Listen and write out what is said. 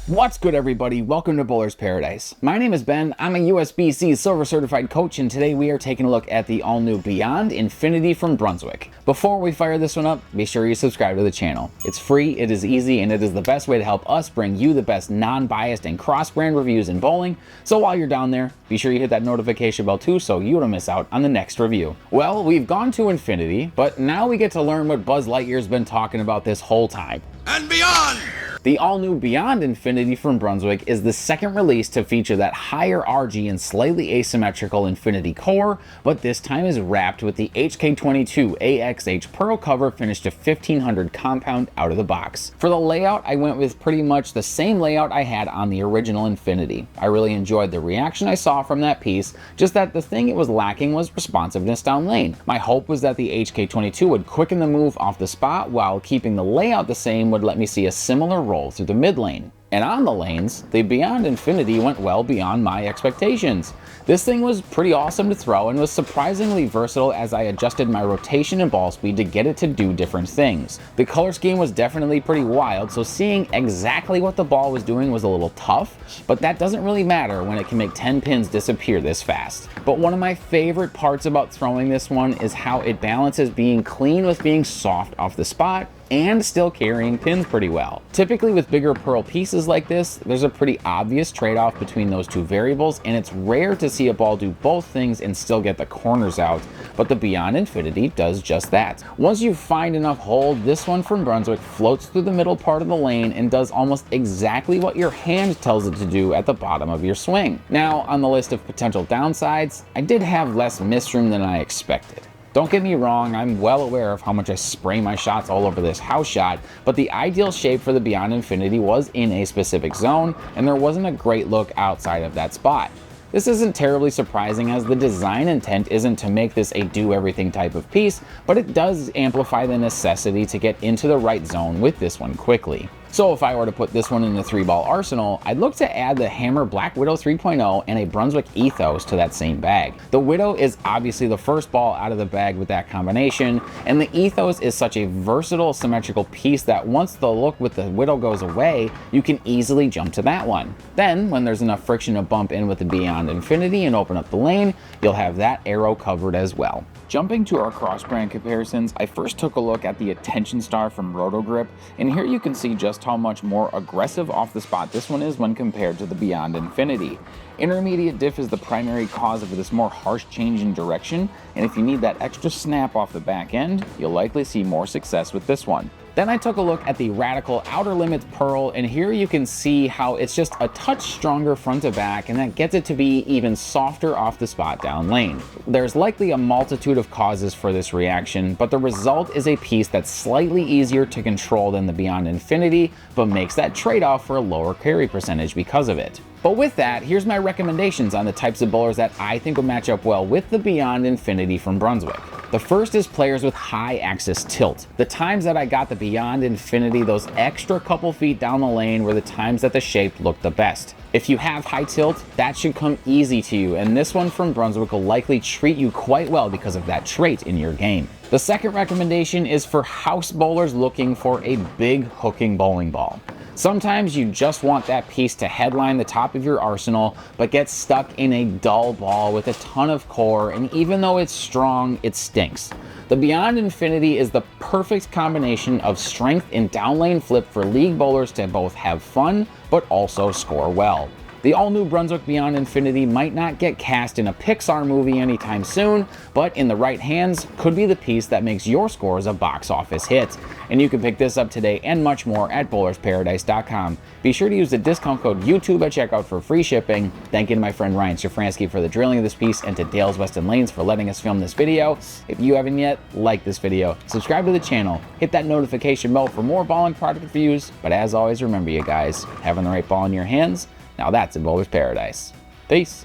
What's good, everybody? Welcome to Bowler's Paradise. My name is Ben. I'm a USBC Silver Certified Coach, and today we are taking a look at the all-new Beyond Infinity from Brunswick. Before we fire this one up, be sure you subscribe to the channel. It's free, it is easy, and it is the best way to help us bring you the best non-biased and cross-brand reviews in bowling. So while you're down there, be sure you hit that notification bell too so you don't miss out on the next review. Well, we've gone to infinity, but now we get to learn what Buzz Lightyear's been talking about this whole time. And beyond! The all-new Beyond Infinity from Brunswick is the second release to feature that higher RG and slightly asymmetrical Infinity core, but this time is wrapped with the HK22 AXH Pearl cover finished to 1500 compound out of the box. For the layout, I went with pretty much the same layout I had on the original Infinity. I really enjoyed the reaction I saw from that piece, just that the thing it was lacking was responsiveness down lane. My hope was that the HK22 would quicken the move off the spot while keeping the layout the same would let me see a similar roll through the mid lane. And on the lanes, the Beyond Infinity went well beyond my expectations. This thing was pretty awesome to throw and was surprisingly versatile as I adjusted my rotation and ball speed to get it to do different things. The color scheme was definitely pretty wild, so seeing exactly what the ball was doing was a little tough, but that doesn't really matter when it can make 10 pins disappear this fast. But one of my favorite parts about throwing this one is how it balances being clean with being soft off the spot and still carrying pins pretty well. Typically with bigger pearl pieces like this, there's a pretty obvious trade-off between those two variables, and it's rare to see a ball do both things and still get the corners out, but the Beyond Infinity does just that. Once you find enough hold, this one from Brunswick floats through the middle part of the lane and does almost exactly what your hand tells it to do at the bottom of your swing. Now, on the list of potential downsides, I did have less miss room than I expected. Don't get me wrong, I'm well aware of how much I spray my shots all over this house shot, but the ideal shape for the Beyond Infinity was in a specific zone, and there wasn't a great look outside of that spot. This isn't terribly surprising as the design intent isn't to make this a do-everything type of piece, but it does amplify the necessity to get into the right zone with this one quickly. So if I were to put this one in the 3-ball arsenal, I'd look to add the Hammer Black Widow 3.0 and a Brunswick Ethos to that same bag. The Widow is obviously the first ball out of the bag with that combination, and the Ethos is such a versatile symmetrical piece that once the look with the Widow goes away, you can easily jump to that one. Then, when there's enough friction to bump in with the Beyond Infinity and open up the lane, you'll have that arrow covered as well. Jumping to our Crossbrand Comparisons, I first took a look at the Attention Star from Rotogrip, and here you can see just how much more aggressive off the spot this one is when compared to the Beyond Infinity. Intermediate diff is the primary cause of this more harsh change in direction, and if you need that extra snap off the back end, you'll likely see more success with this one. Then I took a look at the Radical Outer Limits Pearl, and here you can see how it's just a touch stronger front to back, and that gets it to be even softer off the spot down lane. There's likely a multitude of causes for this reaction, but the result is a piece that's slightly easier to control than the Beyond Infinity, but makes that trade-off for a lower carry percentage because of it. But with that, here's my recommendations on the types of bowlers that I think will match up well with the Beyond Infinity from Brunswick. The first is players with high axis tilt. The times that I got the Beyond Infinity, those extra couple feet down the lane were the times that the shape looked the best. If you have high tilt, that should come easy to you, and this one from Brunswick will likely treat you quite well because of that trait in your game. The second recommendation is for house bowlers looking for a big hooking bowling ball. Sometimes you just want that piece to headline the top of your arsenal, but get stuck in a dull ball with a ton of core, and even though it's strong, it stinks. The Beyond Infinity is the perfect combination of strength and downlane flip for league bowlers to both have fun, but also score well. The all-new Brunswick Beyond Infinity might not get cast in a Pixar movie anytime soon, but in the right hands could be the piece that makes your scores a box office hit. And you can pick this up today and much more at bowlersparadise.com. Be sure to use the discount code YouTube at checkout for free shipping. Thank you to my friend Ryan Shafransky for the drilling of this piece, and to Dale's Weston Lanes for letting us film this video. If you haven't yet, like this video, subscribe to the channel, hit that notification bell for more ball and product reviews. But as always, remember you guys, having the right ball in your hands, now that's a bowler's paradise. Peace.